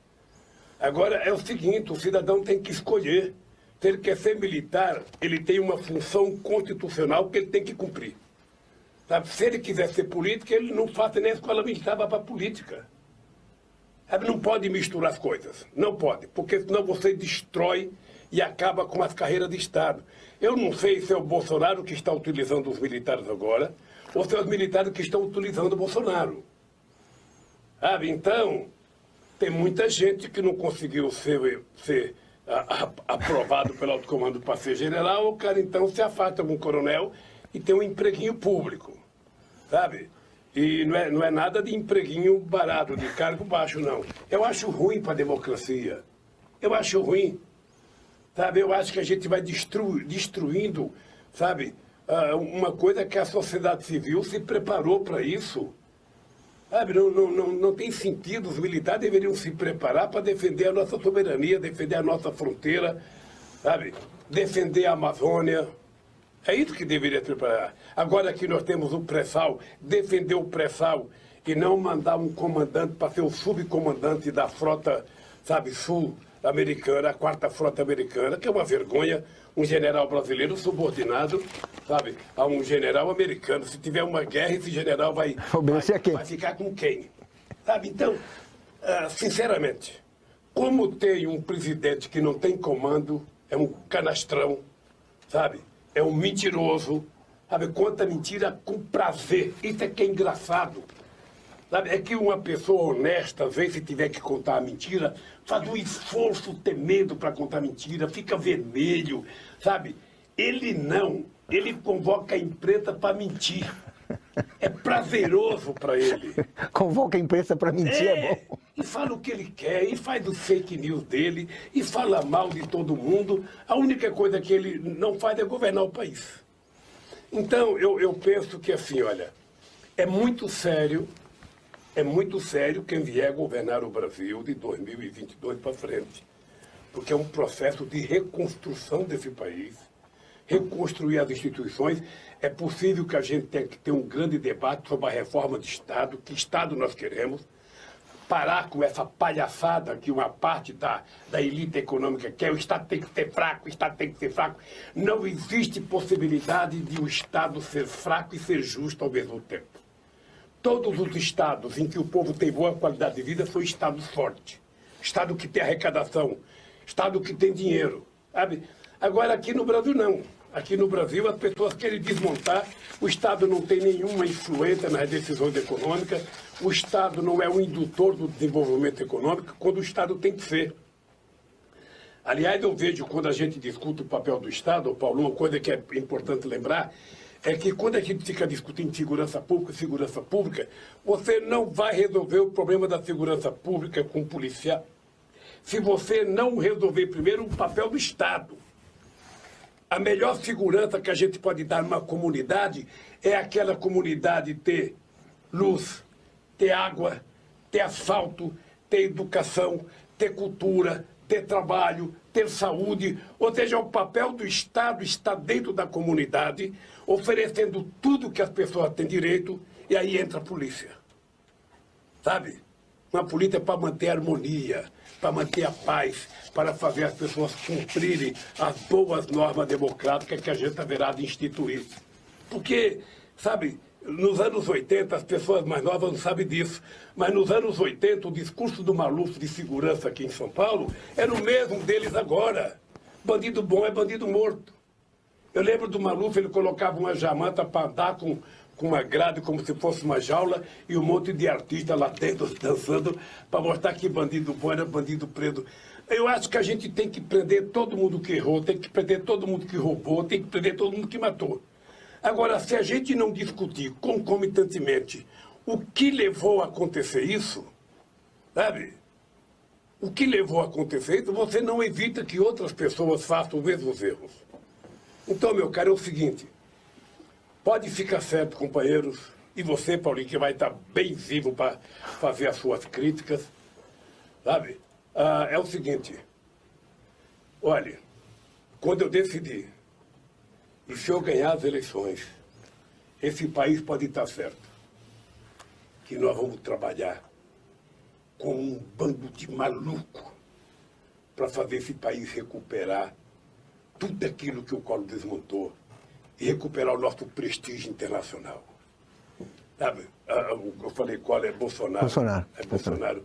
Speaker 2: Agora é o seguinte, o cidadão tem que escolher. Se ele quer ser militar, ele tem uma função constitucional que ele tem que cumprir. Sabe? Se ele quiser ser político, ele não faz nem a escola militar para a política. Sabe? Não pode misturar as coisas. Não pode, porque senão você destrói e acaba com as carreiras de Estado. Eu não sei se é o Bolsonaro que está utilizando os militares agora, ou se é os militares que estão utilizando o Bolsonaro. Sabe? Então, tem muita gente que não conseguiu ser aprovado pelo alto comando para ser general, o cara então se afasta com um coronel e tem um empreguinho público, sabe? E não é nada de empreguinho barato, de cargo baixo, não. Eu acho ruim para a democracia. Eu acho ruim. Sabe? Eu acho que a gente vai destruindo, sabe? Uma coisa que a sociedade civil se preparou para isso. Sabe? Não tem sentido. Os militares deveriam se preparar para defender a nossa soberania, defender a nossa fronteira, sabe? Defender a Amazônia. É isso que deveria se preparar. Agora que nós temos o pré-sal, defender o pré-sal e não mandar um comandante para ser o subcomandante da frota, sabe, sul-americana, a 4ª Frota Americana, que é uma vergonha, um general brasileiro subordinado, sabe, a um general americano. Se tiver uma guerra, esse general vai ficar com quem? Sabe, então, sinceramente, como tem um presidente que não tem comando, é um canastrão, sabe? É um mentiroso, sabe? Conta mentira com prazer. Isso é que é engraçado. Sabe? É que uma pessoa honesta, às vezes, se tiver que contar a mentira, faz um esforço tremendo para contar mentira, fica vermelho, sabe? Ele não. Ele convoca a imprensa para mentir. É prazeroso para ele.
Speaker 1: Convoca a imprensa para mentir, é bom.
Speaker 2: E fala o que ele quer, e faz os fake news dele, e fala mal de todo mundo. A única coisa que ele não faz é governar o país. Então, eu penso que, assim, olha, é muito sério quem vier governar o Brasil de 2022 para frente. Porque é um processo de reconstrução desse país, reconstruir as instituições. É possível que a gente tenha que ter um grande debate sobre a reforma de Estado, que Estado nós queremos, parar com essa palhaçada que uma parte da elite econômica quer. O Estado tem que ser fraco, o Estado tem que ser fraco. Não existe possibilidade de o Estado ser fraco e ser justo ao mesmo tempo. Todos os estados em que o povo tem boa qualidade de vida são estados fortes. Estado que tem arrecadação, estado que tem dinheiro, sabe? Agora, aqui no Brasil, não. Aqui no Brasil, as pessoas querem desmontar. O Estado não tem nenhuma influência nas decisões econômicas. O Estado não é o indutor do desenvolvimento econômico, quando o Estado tem que ser. Aliás, eu vejo, quando a gente discute o papel do Estado, Paulo, uma coisa que é importante lembrar, é que quando a gente fica discutindo segurança pública, você não vai resolver o problema da segurança pública com o policial se você não resolver primeiro o papel do Estado. A melhor segurança que a gente pode dar numa comunidade é aquela comunidade ter luz, ter água, ter asfalto, ter educação, ter cultura, ter trabalho, ter saúde. Ou seja, o papel do Estado está dentro da comunidade, oferecendo tudo que as pessoas têm direito, e aí entra a polícia. Sabe? Uma polícia para manter a harmonia, para manter a paz, para fazer as pessoas cumprirem as boas normas democráticas que a gente haverá de instituir. Porque, sabe, nos anos 80, as pessoas mais novas não sabem disso, mas nos anos 80, o discurso do Maluf de segurança aqui em São Paulo era o mesmo deles agora. Bandido bom é bandido morto. Eu lembro do Maluf, ele colocava uma jamanta para andar com uma grade como se fosse uma jaula e um monte de artistas lá dentro dançando para mostrar que bandido bom era bandido preso. Eu acho que a gente tem que prender todo mundo que errou, tem que prender todo mundo que roubou, tem que prender todo mundo que matou. Agora, se a gente não discutir concomitantemente o que levou a acontecer isso, sabe? O que levou a acontecer isso, você não evita que outras pessoas façam os mesmos erros. Então, meu caro, é o seguinte, pode ficar certo, companheiros, e você, Paulinho, que vai estar bem vivo para fazer as suas críticas, sabe? É o seguinte, olha, quando eu decidi, e se eu ganhar as eleições, esse país pode estar certo, que nós vamos trabalhar com um bando de maluco para fazer esse país recuperar tudo aquilo que o Collor desmontou e recuperar o nosso prestígio internacional. Sabe? Eu falei Collor, é Bolsonaro. É Bolsonaro.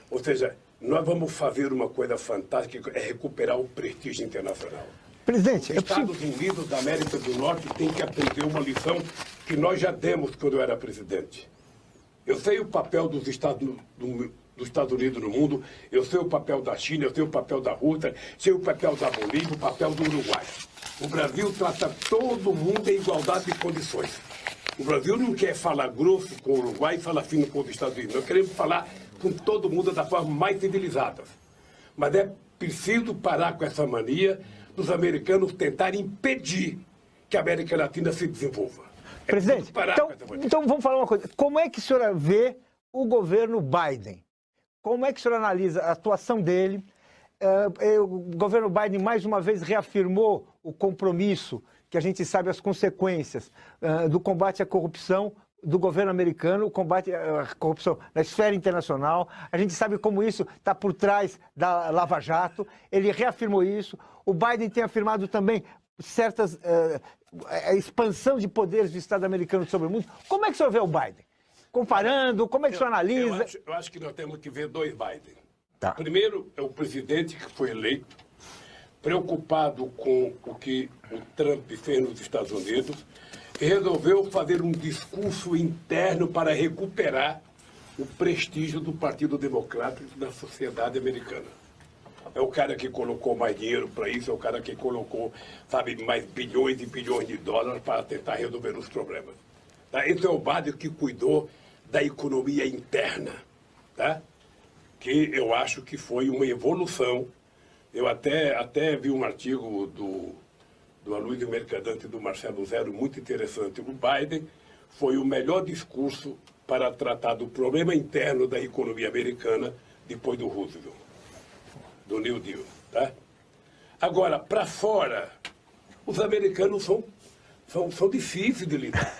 Speaker 2: Ou seja, nós vamos fazer uma coisa fantástica, é recuperar o prestígio internacional.
Speaker 1: Presidente,
Speaker 2: os Estados Unidos da América do Norte têm que aprender uma lição que nós já demos quando eu era presidente. Eu sei o papel dos Estados Unidos no mundo, eu sei o papel da China, eu sei o papel da Rússia, sei o papel da Bolívia, o papel do Uruguai. O Brasil trata todo mundo em igualdade de condições. O Brasil não quer falar grosso com o Uruguai e falar fino com os Estados Unidos. Nós queremos falar com todo mundo da forma mais civilizada. Mas é preciso parar com essa mania dos americanos tentarem impedir que a América Latina se desenvolva.
Speaker 1: Presidente, então vamos falar uma coisa. Como é que o senhor vê o governo Biden? Como é que o senhor analisa a atuação dele? O governo Biden, mais uma vez, reafirmou o compromisso, que a gente sabe as consequências do combate à corrupção do governo americano, o combate à corrupção na esfera internacional. A gente sabe como isso está por trás da Lava Jato. Ele reafirmou isso. O Biden tem afirmado também certas a expansão de poderes do Estado americano sobre o mundo. Como é que o senhor vê o Biden? Comparando, como é que o senhor analisa?
Speaker 2: Eu acho que nós temos que ver dois Biden.
Speaker 1: Tá.
Speaker 2: Primeiro, é o presidente que foi eleito preocupado com o que o Trump fez nos Estados Unidos, e resolveu fazer um discurso interno para recuperar o prestígio do Partido Democrata na sociedade americana. É o cara que colocou mais dinheiro para isso, é o cara que colocou, sabe, mais bilhões e bilhões de dólares para tentar resolver os problemas. Tá? Esse é o Biden que cuidou da economia interna, tá? Que eu acho que foi uma evolução. Eu até vi um artigo do Aloysio Mercadante e do Marcelo Zero muito interessante. O Biden foi o melhor discurso para tratar do problema interno da economia americana depois do Roosevelt, do New Deal. Tá? Agora, para fora, os americanos são difíceis de lidar.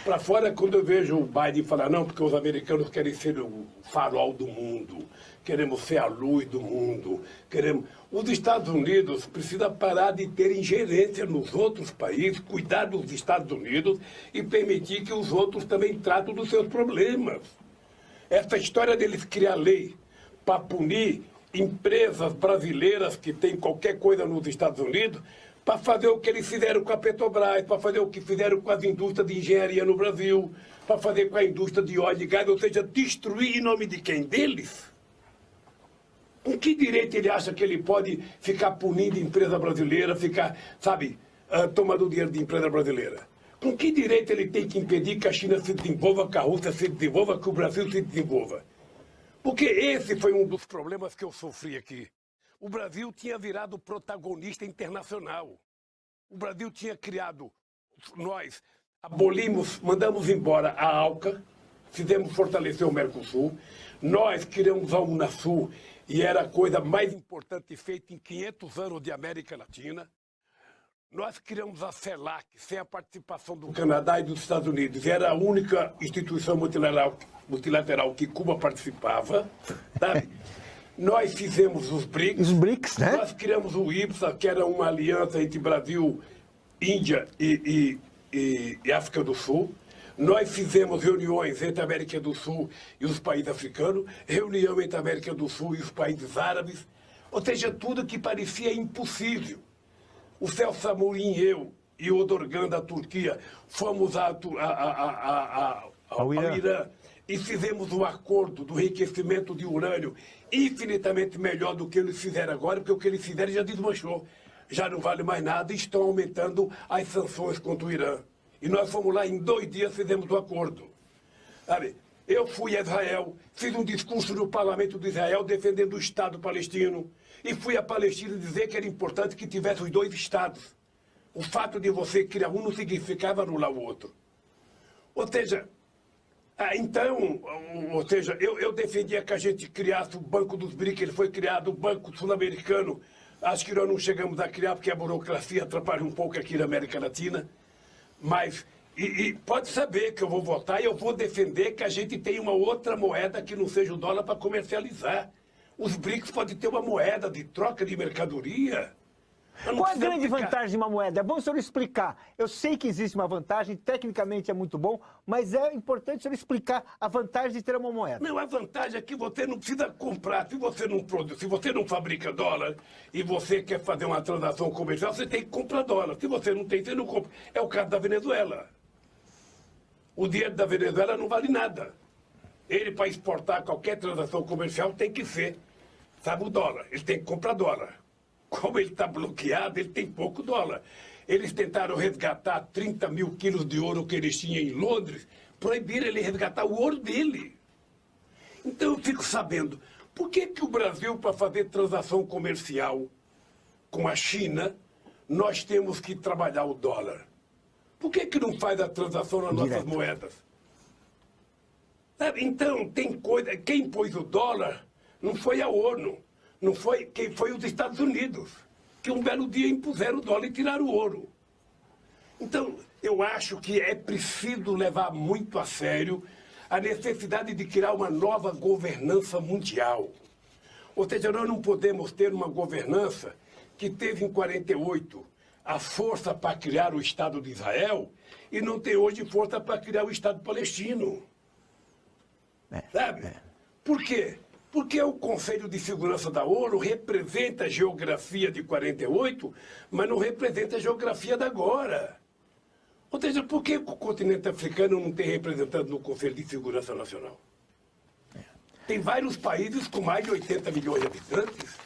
Speaker 2: Para fora, quando eu vejo o Biden falar, não, porque os americanos querem ser o farol do mundo, queremos ser a luz do mundo, queremos... Os Estados Unidos precisam parar de ter ingerência nos outros países, cuidar dos Estados Unidos e permitir que os outros também tratem dos seus problemas. Essa história deles criar lei para punir empresas brasileiras que têm qualquer coisa nos Estados Unidos, para fazer o que eles fizeram com a Petrobras, para fazer o que fizeram com as indústrias de engenharia no Brasil, para fazer com a indústria de óleo e gás, ou seja, destruir em nome de quem? Deles? Com que direito ele acha que ele pode ficar punindo empresa brasileira, ficar, sabe, tomando dinheiro de empresa brasileira? Com que direito ele tem que impedir que a China se desenvolva, que a Rússia se desenvolva, que o Brasil se desenvolva? Porque esse foi um dos problemas que eu sofri aqui. O Brasil tinha virado protagonista internacional. O Brasil tinha criado, nós abolimos, mandamos embora a ALCA, fizemos fortalecer o Mercosul, nós criamos a Unasul, e era a coisa mais importante feita em 500 anos de América Latina. Nós criamos a CELAC, sem a participação do Canadá e dos Estados Unidos. Era a única instituição multilateral que Cuba participava, sabe? Nós fizemos os BRICS.
Speaker 1: Os BRICS, né?
Speaker 2: Nós criamos o IPSA, que era uma aliança entre Brasil, Índia e África do Sul. Nós fizemos reuniões entre a América do Sul e os países africanos, reunião entre a América do Sul e os países árabes, ou seja, tudo que parecia impossível. O Celso Amorim, eu e o Erdogan da Turquia fomos ao Irã e fizemos um acordo do enriquecimento de urânio infinitamente melhor do que eles fizeram agora, porque o que eles fizeram já desmanchou, já não vale mais nada e estão aumentando as sanções contra o Irã. E nós fomos lá, em 2 dias fizemos o acordo. Sabe? Eu fui a Israel, fiz um discurso no parlamento de Israel defendendo o Estado palestino. E fui a Palestina dizer que era importante que tivesse os 2 estados. O fato de você criar um não significava anular o outro. Ou seja, eu defendia que a gente criasse o Banco dos BRICS, ele foi criado, o Banco Sul-Americano. Acho que nós não chegamos a criar porque a burocracia atrapalha um pouco aqui na América Latina. Mas, pode saber que eu vou votar e eu vou defender que a gente tenha uma outra moeda que não seja o dólar para comercializar. Os BRICS podem ter uma moeda de troca de mercadoria.
Speaker 1: Qual a grande vantagem de uma moeda? É bom o senhor explicar. Eu sei que existe uma vantagem, tecnicamente é muito bom, mas é importante o senhor explicar a vantagem de ter uma moeda.
Speaker 2: Não, a vantagem é que você não precisa comprar. Se você não produz, se você não fabrica dólar e você quer fazer uma transação comercial, você tem que comprar dólar. Se você não tem, você não compra. É o caso da Venezuela. O dinheiro da Venezuela não vale nada. Ele, para exportar qualquer transação comercial, tem que ser, sabe, o dólar. Ele tem que comprar dólar. Como ele está bloqueado, ele tem pouco dólar. Eles tentaram resgatar 30 mil quilos de ouro que eles tinham em Londres, proibiram ele resgatar o ouro dele. Então eu fico sabendo, por que o Brasil, para fazer transação comercial com a China, nós temos que trabalhar o dólar? Por que não faz a transação nas nossas moedas? Sabe? Então, tem coisa... Quem pôs o dólar não foi a ONU. Não foi quem foi os Estados Unidos, que um belo dia impuseram o dólar e tiraram o ouro. Então, eu acho que é preciso levar muito a sério a necessidade de criar uma nova governança mundial. Ou seja, nós não podemos ter uma governança que teve em 48 a força para criar o Estado de Israel e não tem hoje força para criar o Estado palestino. Sabe? Por quê? Porque o Conselho de Segurança da ONU representa a geografia de 48, mas não representa a geografia da agora. Ou seja, por que o continente africano não tem representante no Conselho de Segurança Nacional? Tem vários países com mais de 80 milhões de habitantes.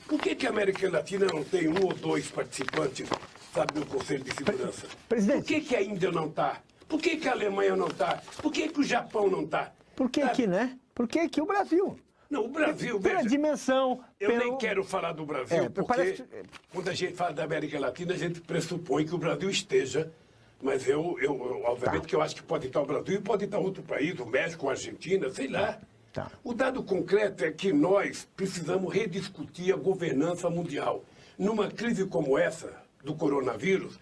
Speaker 2: Por que a América Latina não tem 1 ou 2 participantes, sabe, no Conselho de Segurança?
Speaker 1: Presidente.
Speaker 2: Por que a Índia não está? Por que a Alemanha não está? Por que o Japão não está?
Speaker 1: Por que aqui, né? Por que aqui o Brasil?
Speaker 2: Não, o Brasil,
Speaker 1: Pela
Speaker 2: veja,
Speaker 1: dimensão.
Speaker 2: eu nem quero falar do Brasil, porque
Speaker 1: parece...
Speaker 2: quando a gente fala da América Latina, a gente pressupõe que o Brasil esteja, mas obviamente que eu acho que pode estar o Brasil e pode estar outro país, o México, a Argentina, sei lá.
Speaker 1: Tá.
Speaker 2: O dado concreto é que nós precisamos rediscutir a governança mundial. Numa crise como essa, do coronavírus,